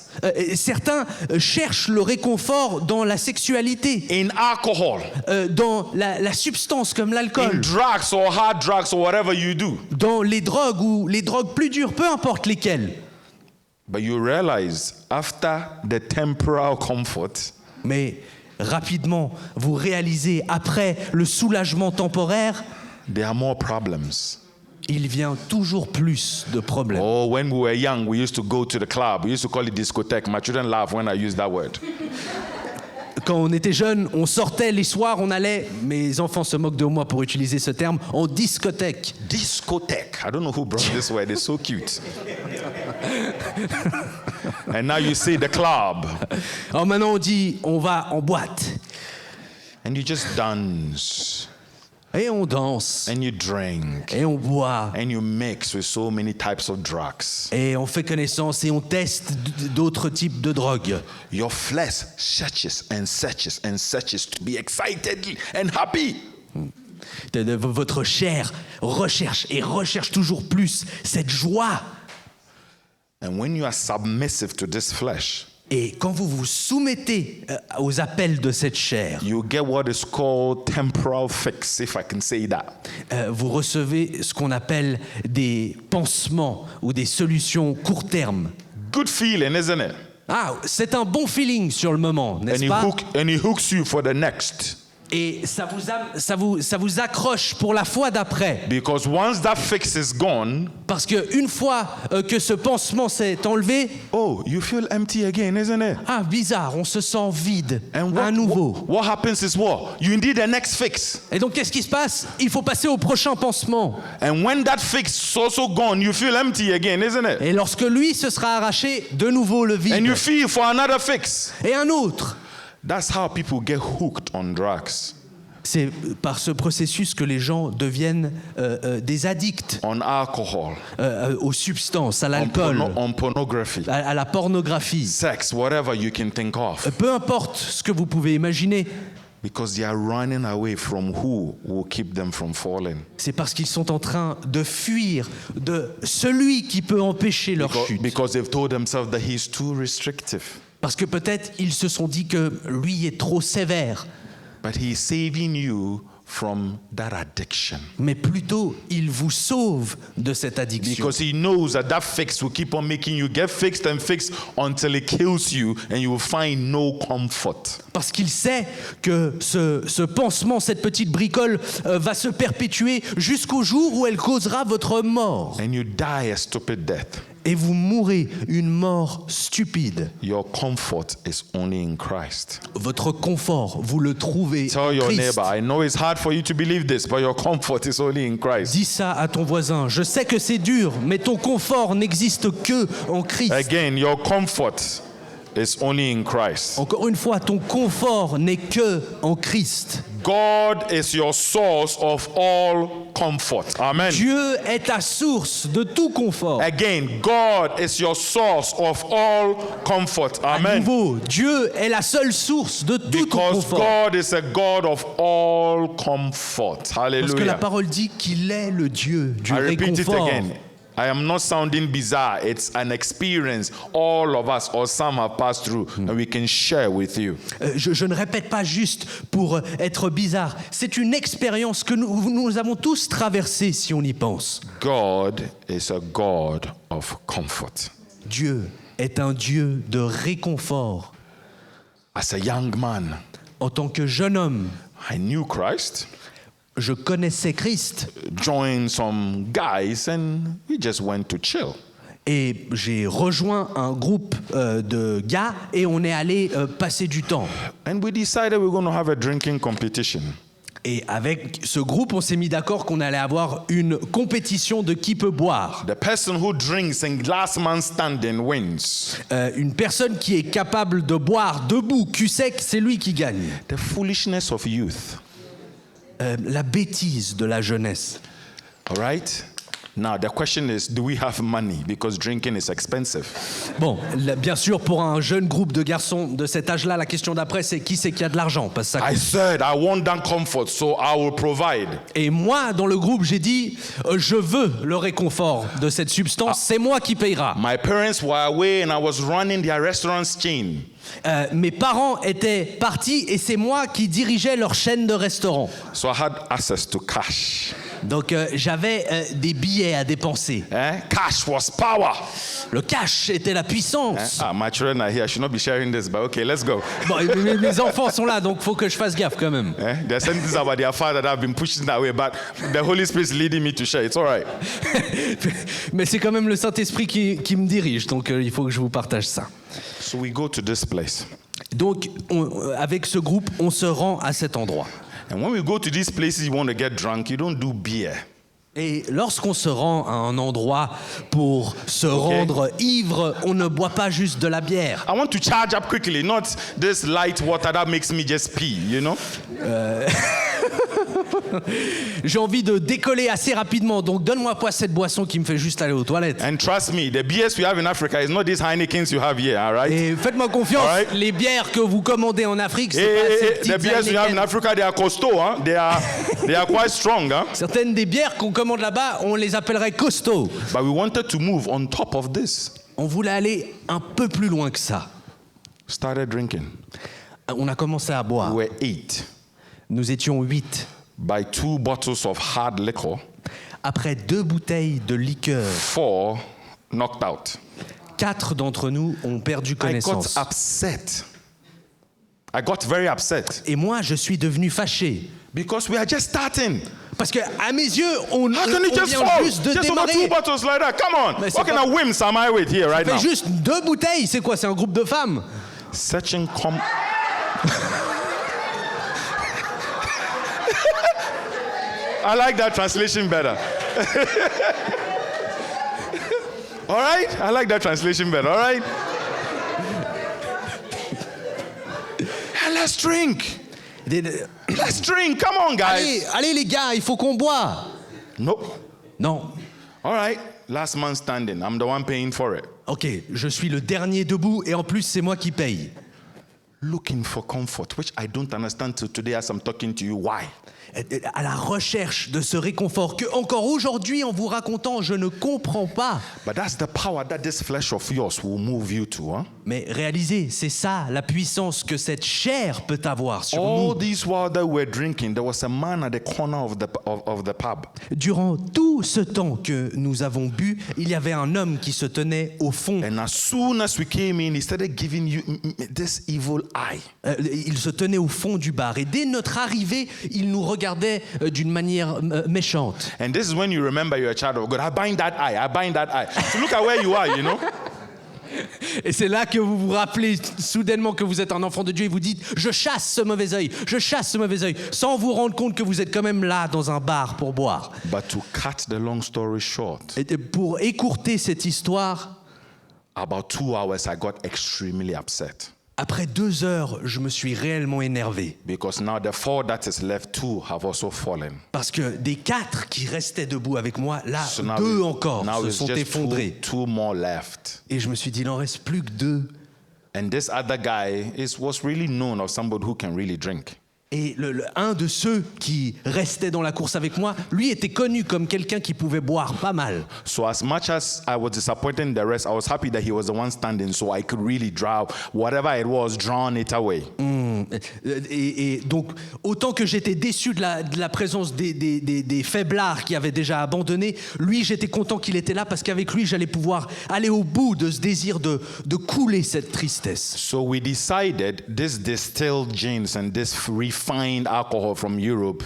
S2: Certains cherchent le réconfort dans la sexualité,
S1: in alcohol,
S2: dans la substance comme
S1: in
S2: l'alcool,
S1: drugs or hard drugs or whatever you do.
S2: dans les drogues ou les drogues plus dures, peu importe lesquelles.
S1: But you realize after the temporal comfort,
S2: Mais rapidement, vous réalisez, après le soulagement temporaire,
S1: there are more problems.
S2: il vient toujours plus de problèmes.
S1: Oh, when we were young, we used to go to the club. We used to call it discotheque. My children laugh when I use that word.
S2: Quand on était jeune, on sortait les soirs, on allait, mes enfants se moquent de moi pour utiliser ce terme, en discothèque.
S1: Discotheque. I don't know who brought this word. It's so cute. And now you say the club.
S2: Alors maintenant on dit, on va en boîte.
S1: And you just dance.
S2: Et on danse,
S1: And you drink.
S2: et on boit,
S1: And you mix with so many types of drugs.
S2: et on fait connaissance, et on teste d'autres types de drogues.
S1: Your flesh searches and searches and searches to be excited and happy.
S2: Votre chair recherche et recherche toujours plus cette joie.
S1: And when you are submissive to this flesh,
S2: Et quand vous vous soumettez aux appels de cette chair,
S1: you get what is called temporal fix, if I can say that.
S2: vous recevez ce qu'on appelle des pansements ou des solutions court terme.
S1: Good feeling, isn't it?
S2: Ah, c'est un bon feeling sur le moment,
S1: And
S2: n'est-ce
S1: he,
S2: pas?
S1: and he hooks you for the next.
S2: Et ça vous accroche pour la fois d'après.
S1: Because once that fix is gone,
S2: Parce qu'une fois que ce pansement s'est enlevé,
S1: oh, you feel empty again, isn't it?
S2: ah, bizarre, on se sent vide,
S1: And
S2: à nouveau.
S1: what happens is what? You need the next fix.
S2: Et donc, qu'est-ce qui se passe? Il faut passer au prochain pansement.
S1: And when that fix is also gone, you feel empty again, isn't it?
S2: Et lorsque lui se sera arraché, de nouveau le vide.
S1: And you feel for another fix.
S2: Et un autre.
S1: That's how people get hooked on drugs,
S2: C'est par ce processus que les gens deviennent des addicts
S1: on alcohol,
S2: aux substances, à
S1: on,
S2: l'alcool,
S1: on pornography,
S2: à la pornographie.
S1: sex, whatever you can think of.
S2: Peu importe ce que vous pouvez imaginer,
S1: Because they are running away from who will keep them from falling.
S2: c'est parce qu'ils sont en train de fuir de celui qui peut empêcher leur chute.
S1: Because they've told themselves that he's too restrictive.
S2: Parce que peut-être ils se sont dit que lui est trop sévère,
S1: But he's saving you from that addiction.
S2: mais plutôt il vous sauve de cette addiction.
S1: Because he knows that that fix will keep on making you get fixed and fixed until it kills you and you will find no comfort.
S2: Parce qu'il sait que ce pansement, cette petite bricole, va se perpétuer jusqu'au jour où elle causera votre mort.
S1: And you die a stupid death.
S2: Et vous mourrez une mort stupide.
S1: Your comfort is only in Christ.
S2: Votre confort, vous le trouvez en
S1: Tell your
S2: Christ.
S1: neighbor, I know it's hard for you to believe this, but your comfort is only in Christ.
S2: Dis ça à ton voisin. Je sais que c'est dur, mais ton confort n'existe que en Christ.
S1: Again, your comfort is only in Christ.
S2: Encore une fois, ton confort n'est que en Christ.
S1: God is your source of all comfort. Amen.
S2: Dieu est ta source de tout confort.
S1: Again, God is your source of all comfort.
S2: À
S1: Amen.
S2: nouveau, Dieu est la seule source de tout ton
S1: Because
S2: confort.
S1: God is a God of all comfort.
S2: Parce que la
S1: Hallelujah.
S2: parole dit qu'il est le Dieu du
S1: I repeat it
S2: réconfort.
S1: again. I am not sounding bizarre. It's an experience all of us or some have passed through and we can share with you.
S2: Je ne répète pas juste pour être bizarre. C'est une expérience que nous avons tous traversée si on y pense.
S1: God is a God of comfort.
S2: Dieu est un Dieu de réconfort.
S1: As a young man,
S2: En tant que jeune homme,
S1: I knew Christ,
S2: je connaissais Christ
S1: joined some guys, and we just went to chill.
S2: et j'ai rejoint un groupe de gars et on est allé passer du temps.
S1: And we decided we're going to have a drinking competition.
S2: Et avec ce groupe, on s'est mis d'accord qu'on allait avoir une compétition de qui peut boire.
S1: The person who drinks and last man standing wins.
S2: Une personne qui est capable de boire debout, cul sec, c'est lui qui gagne.
S1: The foolishness of youth.
S2: La bêtise de la jeunesse.
S1: All right? Now, the question is, do we have money? Because drinking is expensive.
S2: Bon, bien sûr, pour un jeune groupe de garçons de cet âge-là, la question d'après, c'est qui c'est qui a de l'argent, parce que ça
S1: I
S2: coûte.
S1: said, I want that comfort, so I will provide.
S2: Et moi, dans le groupe, j'ai dit, je veux le réconfort de cette substance, c'est moi qui payera.
S1: My parents were away and I was running their restaurant chain.
S2: Mes parents étaient partis et c'est moi qui dirigeais leur chaîne de restaurants.
S1: So I had access to cash.
S2: Donc j'avais des billets à dépenser.
S1: Cash was power.
S2: Le cash était la puissance.
S1: My children are here. I should not be sharing this, but okay, let's go.
S2: Bon, mes enfants sont là, donc faut que je fasse gaffe quand même.
S1: They're saying things about their father that I've been pushing that way, but the Holy Spirit is leading me to share. It's all right.
S2: Mais c'est quand même le Saint-Esprit qui me dirige, donc il faut que je vous partage ça.
S1: So we go to this place.
S2: Donc avec ce groupe, on se rend à cet endroit.
S1: And when we go to these places you want to get drunk, you don't do beer.
S2: Et lorsqu'on se rend à un endroit pour se rendre ivre, on ne boit pas juste de la bière.
S1: I want to charge up quickly, not this light water that makes me just pee, you know?
S2: J'ai envie de décoller assez rapidement, donc donne-moi pas cette boisson qui me fait juste aller aux toilettes.
S1: And trust me, the beers we have in Africa is not these Heinekens you have here, all right?
S2: Et faites-moi confiance,
S1: Alright.
S2: les bières que vous commandez en Afrique, c'est pas ces
S1: The
S2: petites
S1: beers we have in
S2: Heineken.
S1: Africa, they are costaud, huh? They are quite strong, huh?
S2: Certaines des bières qu'on commande là-bas, on les appellerait costauds.
S1: But we wanted to move on top of this.
S2: On voulait aller un peu plus loin que ça.
S1: Started drinking.
S2: On a commencé à boire.
S1: We were 8.
S2: Nous étions 8.
S1: By 2 bottles of hard liquor,
S2: Après 2 bouteilles de liqueur,
S1: 4 knocked out.
S2: 4 d'entre nous ont perdu
S1: I
S2: connaissance.
S1: got upset. I got very upset.
S2: Et moi, je suis devenu fâché.
S1: Because we are just starting.
S2: Parce que à mes yeux, on
S1: How can you just
S2: vient
S1: fall?
S2: juste de
S1: Just over 2
S2: démarrer.
S1: bottles like that? Come on.
S2: Mais c'est
S1: What kind
S2: pas-
S1: of whims am I with here right
S2: Fait
S1: now?
S2: juste 2 bouteilles, c'est quoi? C'est un groupe de femmes?
S1: Searching I like that translation better. All right? I like that translation better. All right? Hey, let's drink. Let's drink. Come on, guys.
S2: Allez les gars, il faut qu'on boit.
S1: Nope.
S2: Non.
S1: All right. Last man standing. I'm the one paying for it.
S2: Ok, je suis le dernier debout et en plus c'est moi qui paye.
S1: Looking for comfort, which I don't understand till today as I'm talking to you. Why?
S2: À la recherche de ce réconfort que encore aujourd'hui en vous racontant je ne comprends pas.
S1: But that's the power that this flesh of yours will move you to, huh?
S2: Mais réalisez, c'est ça la puissance que cette chair peut avoir sur
S1: All
S2: nous.
S1: this while that we're drinking, there was a man at the corner of the pub.
S2: Durant tout ce temps que nous avons bu, il y avait un homme qui se tenait au fond.
S1: And as soon as we came in, he started giving you this evil eye.
S2: Il se tenait au fond du bar et dès notre arrivée, il nous regardait d'une manière méchante.
S1: And this is when you remember you're a child of God. I bind that eye. I bind that eye. So look at where you are, you know.
S2: Et c'est là que vous vous rappelez soudainement que vous êtes un enfant de Dieu et vous dites « Je chasse ce mauvais œil, je chasse ce mauvais œil », sans vous rendre compte que vous êtes quand même là dans un bar pour boire.
S1: But to cut the long story short,
S2: Et pour écourter cette histoire,
S1: About 2 hours, I got extremely upset
S2: Après 2 heures, je me suis réellement énervé.
S1: because now the 4 that is left, 2 have also fallen.
S2: Parce que des 4 qui restaient debout avec moi, là,
S1: So now
S2: 2 encore
S1: now
S2: se
S1: it's
S2: sont
S1: just
S2: effondrés.
S1: two more left.
S2: Et je me suis dit, il n'en reste plus que 2.
S1: And this other guy was really known as somebody who can really drink.
S2: Et un de ceux qui restait dans la course avec moi, lui était connu comme quelqu'un qui pouvait boire pas mal.
S1: So as much as I was disappointed in the rest, I was happy that he was the one standing so I could really whatever it was, drown it away.
S2: Et donc, autant que j'étais déçu de la présence des faiblards qui avaient déjà abandonné, lui, j'étais content qu'il était là parce qu'avec lui, j'allais pouvoir aller au bout de ce désir de couler cette tristesse.
S1: So we decided this distilled gins and this refined alcohol from Europe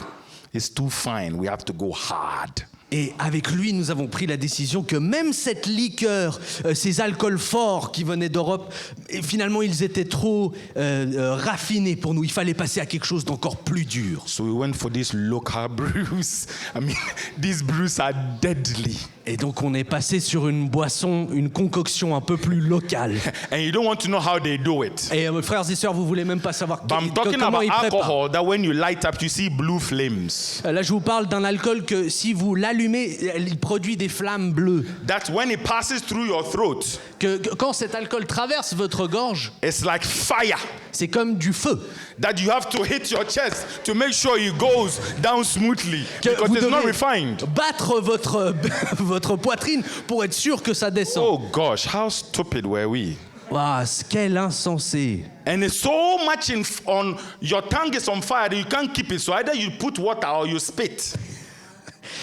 S1: is too fine. We have to go hard.
S2: Et avec lui, nous avons pris la décision que même cette liqueur, ces alcools forts qui venaient d'Europe, et finalement, ils étaient trop raffinés pour nous. Il fallait passer à quelque chose d'encore plus dur.
S1: So we went for these local brews. I mean, these brews are deadly.
S2: Et donc, on est passé sur une boisson, une concoction un peu plus locale.
S1: And you don't want to know how they do it.
S2: Et frères et sœurs, vous voulez même pas savoir
S1: But I'm talking
S2: comment
S1: about
S2: ils préparent.
S1: alcohol that when you light up, you see blue flames.
S2: Là, je vous parle d'un alcool que si vous l'allumez, il produit des flammes bleues.
S1: That when it passes through your throat,
S2: Que quand cet alcool traverse votre gorge,
S1: it's like fire.
S2: c'est comme du feu.
S1: That you have to hit your chest to make sure it goes down smoothly
S2: Que
S1: because
S2: vous
S1: it's not
S2: devez
S1: refined.
S2: battre votre poitrine pour être sûr que ça descend.
S1: Oh gosh, how stupid were we?
S2: Waouh, quel insensé.
S1: And it's so much on your tongue is on fire that you can't keep it. So either you put water or you spit.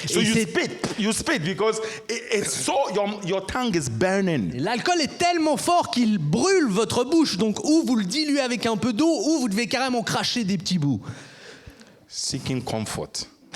S1: So
S2: Et
S1: you spit because it's so your tongue is burning.
S2: L'alcool est tellement fort qu'il brûle votre bouche. Donc ou vous le diluez avec un peu d'eau ou vous devez carrément cracher des petits bouts.
S1: Seeking comfort,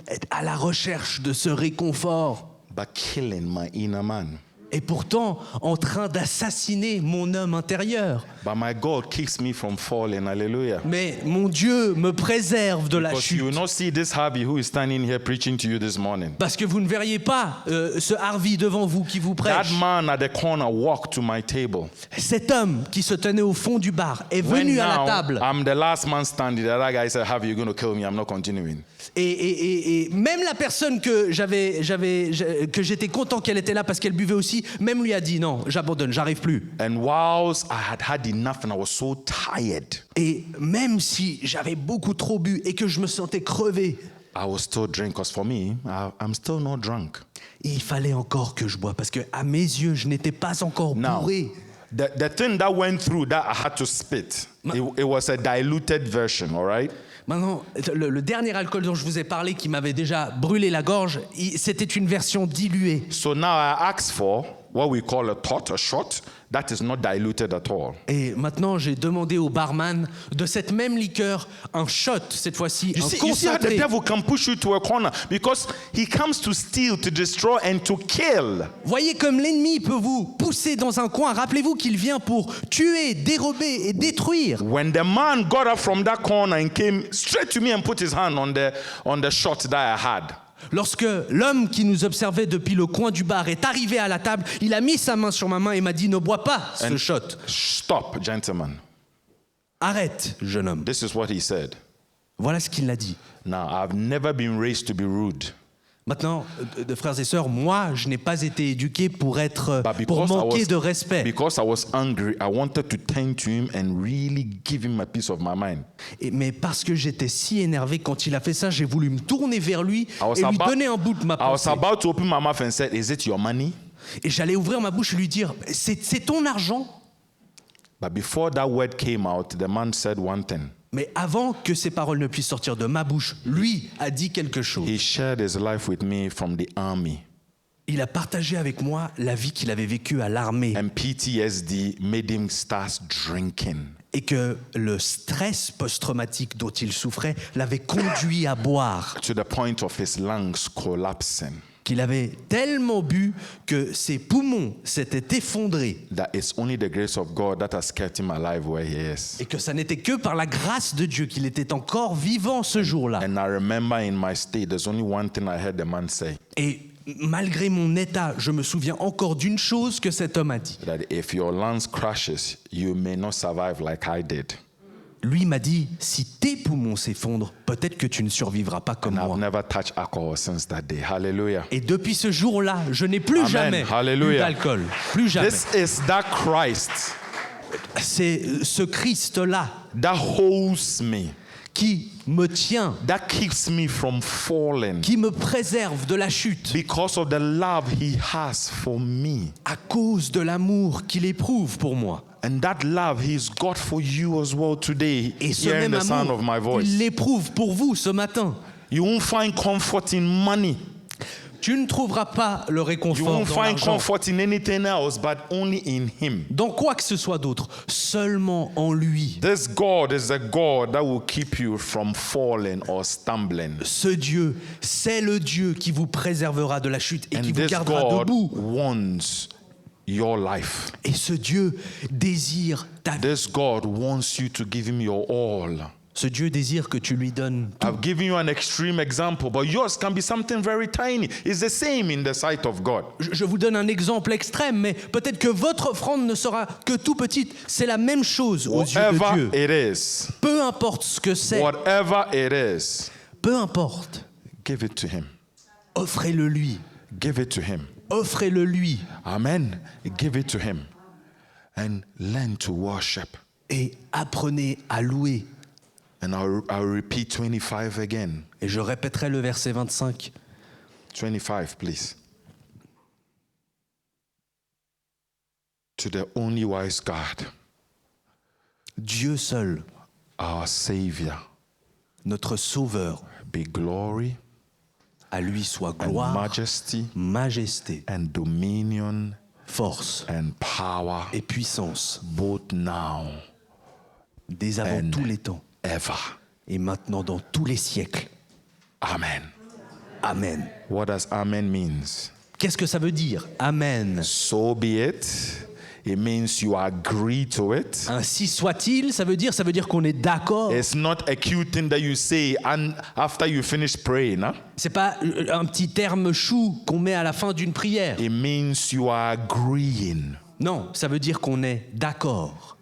S2: Être à la recherche de ce réconfort.
S1: but killing my inner man.
S2: Et pourtant en train d'assassiner mon homme intérieur.
S1: But my God keeps me from falling. Hallelujah.
S2: Mais mon Dieu me préserve de la
S1: Because you will
S2: chute.
S1: not see this Harvey who is standing here preaching to you this morning.
S2: Parce que vous ne verriez pas ce Harvey devant vous qui vous
S1: That
S2: prêche.
S1: man at the corner walked to my table.
S2: Cet homme qui se tenait au fond du bar est
S1: When
S2: venu à la
S1: now
S2: table.
S1: I'm the last man standing, the other guy said, Harvey, you're going to kill me. I'm not continuing.
S2: Et même la personne que j'étais content qu'elle était là parce qu'elle buvait aussi, même lui a dit non, j'abandonne, j'arrive plus.
S1: And whilst I had enough and I was so tired,
S2: Et même si j'avais beaucoup trop bu et que je me sentais crevé,
S1: I was still drink because for me, I'm still not drunk.
S2: il fallait encore que je boive parce que à mes yeux, je n'étais pas encore
S1: Now,
S2: bourré.
S1: the thing that went through that I had to spit, it was a diluted version, all right?
S2: Maintenant, le dernier alcool dont je vous ai parlé qui m'avait déjà brûlé la gorge, c'était une version diluée.
S1: So now I asked for what we call a shot, that is not diluted at all.
S2: Et maintenant, j'ai demandé au barman de cette même liqueur un shot, cette fois-ci,
S1: You
S2: un
S1: see how the
S2: concentré.
S1: devil can push you to a corner because he comes to steal, to destroy, and to kill.
S2: Voyez comme l'ennemi peut vous pousser dans un coin. Rappelez-vous qu'il vient pour tuer, dérober et détruire.
S1: When the man got up from that corner and came straight to me and put his hand on the shot that I had,
S2: Lorsque l'homme qui nous observait depuis le coin du bar est arrivé à la table, il a mis sa main sur ma main et m'a dit « Ne bois pas ce shot.
S1: stop, gentlemen.
S2: Arrête, jeune homme.
S1: This is what he said. »
S2: Voilà ce qu'il a dit.
S1: Now, I've never been raised to be rude.
S2: Maintenant, frères et sœurs, moi, je n'ai pas été éduqué pour
S1: But
S2: pour
S1: because
S2: manquer de respect.
S1: because I was angry, I wanted to turn to him and really give him a piece of my mind.
S2: Mais parce que j'étais si énervé quand il a fait ça, j'ai voulu me tourner vers lui
S1: I was
S2: et lui
S1: about-
S2: donner un bout de ma
S1: I was
S2: pensée.
S1: about to open my mouth and said, "Is it your money?"
S2: Et j'allais ouvrir ma bouche et lui dire « C'est ton argent ?»
S1: But before that word came out, the man said one thing.
S2: Mais avant que ces paroles ne puissent sortir de ma bouche, lui a dit quelque chose.
S1: He shared his life with me from the army.
S2: Il a partagé avec moi la vie qu'il avait vécue à l'armée
S1: And PTSD made him start drinking.
S2: et que le stress post-traumatique dont il souffrait l'avait conduit à boire,
S1: To the point of his lungs collapsing.
S2: qu'il avait tellement bu que ses poumons s'étaient effondrés
S1: That it's only the grace of God that has kept him alive where he is.
S2: et que ça n'était que par la grâce de Dieu qu'il était encore vivant ce jour-là.
S1: And I remember in my state, there's only one thing I heard the man say.
S2: Et malgré mon état, je me souviens encore d'une chose que cet homme a dit.
S1: that if your lungs crashes, you may not survive like I did.
S2: Lui m'a dit, si tes poumons s'effondrent, peut-être que tu ne survivras pas comme
S1: And I've
S2: moi.
S1: never touched alcohol since that day. Hallelujah.
S2: Et depuis ce jour-là, je n'ai plus
S1: Amen.
S2: jamais bu
S1: Hallelujah.
S2: d'alcool. Plus jamais.
S1: This is that Christ
S2: C'est ce Christ-là
S1: that holds me,
S2: qui me tient,
S1: that keeps me from falling
S2: qui me préserve de la chute
S1: because of the love he has for me.
S2: à cause de l'amour qu'il éprouve pour moi.
S1: And that love he's got for you as well today,
S2: Et ce
S1: hearing
S2: même
S1: the sound of my
S2: amour,
S1: voice.
S2: il l'éprouve pour vous ce matin.
S1: You won't find comfort in money.
S2: Tu ne trouveras pas le
S1: You
S2: réconfort
S1: won't
S2: dans
S1: find
S2: l'argent,
S1: comfort in anything else but only in him.
S2: dans quoi que ce soit d'autre, seulement en lui.
S1: This God is a God that will keep you from falling or stumbling.
S2: Ce Dieu, c'est le Dieu qui vous préservera de la chute et qui
S1: And
S2: vous
S1: this
S2: gardera
S1: God
S2: debout.
S1: wants your life.
S2: Et ce Dieu désire ta vie.
S1: This God wants you to give him your all.
S2: Ce Dieu désire que tu lui donnes tout.
S1: I've given you an extreme example, but yours can be something very tiny. It's the same in the sight of God.
S2: Je vous donne un exemple extrême, mais peut-être que votre offrande ne sera que tout petite. C'est la même chose aux yeux de
S1: Whatever
S2: Dieu.
S1: it is,
S2: Peu importe ce que c'est,
S1: whatever it is,
S2: peu importe,
S1: give it to him.
S2: offrez-le lui.
S1: Give it to him.
S2: Offrez-le lui.
S1: Amen. Give it to him. And learn to worship.
S2: Et apprenez à louer.
S1: And I'll repeat 25 again.
S2: Et je répéterai le verset 25.
S1: 25, please. To the only wise God,
S2: Dieu seul,
S1: our Savior,
S2: notre Sauveur,
S1: be glory
S2: à lui soit
S1: and
S2: gloire,
S1: majesty
S2: majesté,
S1: and dominion
S2: force
S1: and power,
S2: et puissance,
S1: both now
S2: dès avant
S1: and
S2: tous les temps
S1: ever.
S2: et maintenant dans tous les siècles.
S1: Amen.
S2: Amen.
S1: What does amen means?
S2: Qu'est-ce que ça veut dire? Amen.
S1: So be it. It means you agree to it.
S2: Ainsi soit-il, ça veut dire qu'on est d'accord.
S1: It's not a cute thing that you say and after you finish praying. Huh?
S2: C'est pas un petit terme chou qu'on met à la fin d'une prière.
S1: It means you are agreeing.
S2: Non, ça veut dire qu'on est d'accord.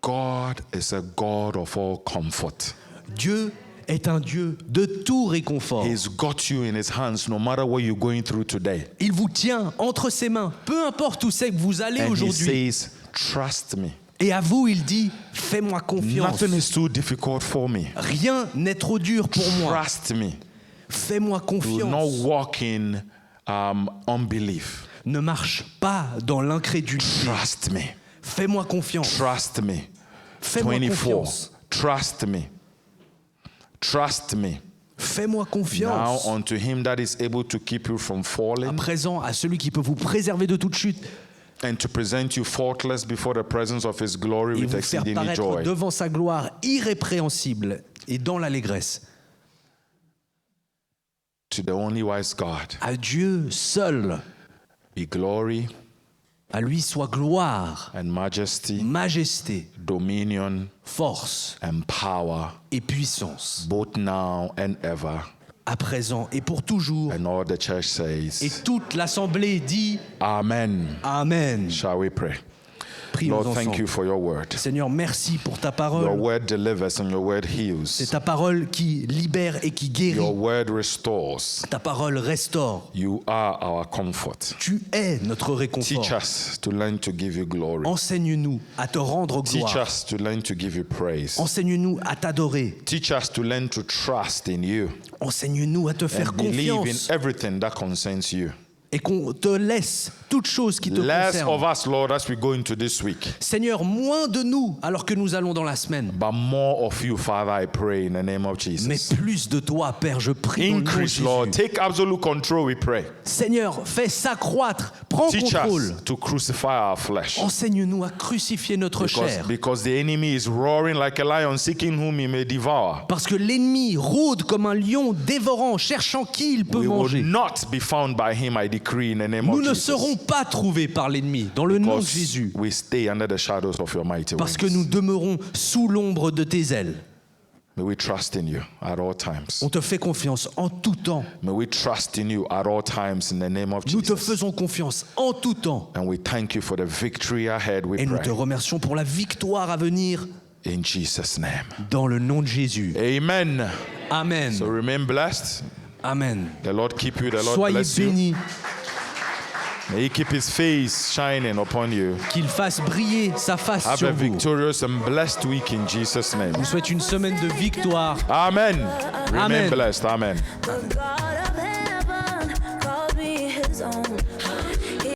S1: God is a God of all comfort.
S2: Dieu est un Dieu de tout réconfort.
S1: He's got you in his hands no matter what you're going through today.
S2: Il vous tient entre ses mains, peu importe où c'est que vous allez
S1: And he
S2: aujourd'hui.
S1: says, trust me.
S2: Et à vous, il dit, fais-moi confiance.
S1: Nothing is too difficult for me.
S2: Rien n'est trop dur pour moi.
S1: Trust me.
S2: Fais-moi
S1: Do not
S2: confiance.
S1: walk in unbelief.
S2: Ne marche pas dans l'incrédulité.
S1: Trust me.
S2: Fais-moi confiance.
S1: Trust me.
S2: Fais-moi
S1: 24.
S2: confiance.
S1: Trust me. Trust me.
S2: Fais-moi
S1: Now
S2: confiance.
S1: unto him that is able to keep you from
S2: À
S1: falling
S2: présent, à celui qui peut vous préserver de toute chute
S1: and to present you faultless before the presence of his glory
S2: et
S1: with
S2: vous faire
S1: exceeding
S2: paraître
S1: joy.
S2: devant sa gloire irrépréhensible et dans l'allégresse.
S1: To the only wise God,
S2: À Dieu seul,
S1: be glory
S2: à lui soit gloire,
S1: and majesty,
S2: majesté,
S1: dominion
S2: force
S1: and power,
S2: et puissance,
S1: both now and ever.
S2: à présent et pour toujours.
S1: And all the church
S2: Et
S1: says,
S2: toute l'assemblée dit
S1: Amen.
S2: Amen.
S1: Shall we pray?
S2: Prions
S1: Lord, thank
S2: ensemble.
S1: you for your word.
S2: Seigneur, merci pour ta
S1: Your
S2: parole.
S1: word delivers and your word
S2: C'est
S1: heals.
S2: ta parole qui libère et qui
S1: Your
S2: guérit.
S1: word restores.
S2: Ta parole restaure.
S1: You are our comfort.
S2: Tu es notre réconfort.
S1: Teach us to learn to give you glory.
S2: Enseigne-nous à te rendre
S1: Teach
S2: gloire.
S1: us to learn to give you praise.
S2: Enseigne-nous à t'adorer.
S1: Teach us to learn to trust in you
S2: Enseigne-nous à te faire
S1: and believe in
S2: confiance
S1: everything that concerns you.
S2: et qu'on te laisse toutes choses qui te
S1: Less of
S2: concernent.
S1: us, Lord, as we go into this week,
S2: Seigneur, moins de nous alors que nous allons dans la semaine,
S1: but more of you, Father, I pray in the name of
S2: mais
S1: Jesus.
S2: plus de toi, Père, je prie dans le nom de
S1: Increase,
S2: Jésus.
S1: Lord. Take absolute control, we pray.
S2: Seigneur, fais s'accroître, prends
S1: Teach
S2: contrôle.
S1: us to crucify our flesh.
S2: Enseigne-nous à crucifier notre chair.
S1: Because the enemy is roaring like a lion, seeking whom he may devour.
S2: Parce que l'ennemi rôde comme un lion dévorant, cherchant qui il peut
S1: We will
S2: manger.
S1: not be found by him, I decree in the name
S2: Nous
S1: of
S2: ne
S1: Jesus.
S2: serons pas trouvés par l'ennemi, dans le nom de
S1: Because
S2: Jésus,
S1: we stay under the shadows of your mighty
S2: parce que
S1: wings.
S2: nous demeurons sous l'ombre de tes ailes.
S1: May we trust in you at all times.
S2: On te fait confiance en tout temps.
S1: May we trust in you at all times in the name of
S2: Nous te
S1: Jesus.
S2: faisons confiance en tout temps.
S1: And we thank you for the victory ahead, we
S2: Et nous
S1: pray.
S2: te remercions pour la victoire à venir
S1: In Jesus' name.
S2: dans le nom de Jésus.
S1: Amen.
S2: Amen.
S1: So remain blessed.
S2: Amen.
S1: The Lord keep you. The Lord
S2: Soyez
S1: bless you.
S2: bénis,
S1: May He keep His face shining upon you.
S2: qu'il fasse briller sa face
S1: Have
S2: sur
S1: a
S2: vous.
S1: victorious and blessed week in Jesus' name.
S2: Je vous souhaite une semaine de victoire.
S1: Amen. Remain
S2: Amen.
S1: blessed. Amen.
S3: The God of heaven called me his own.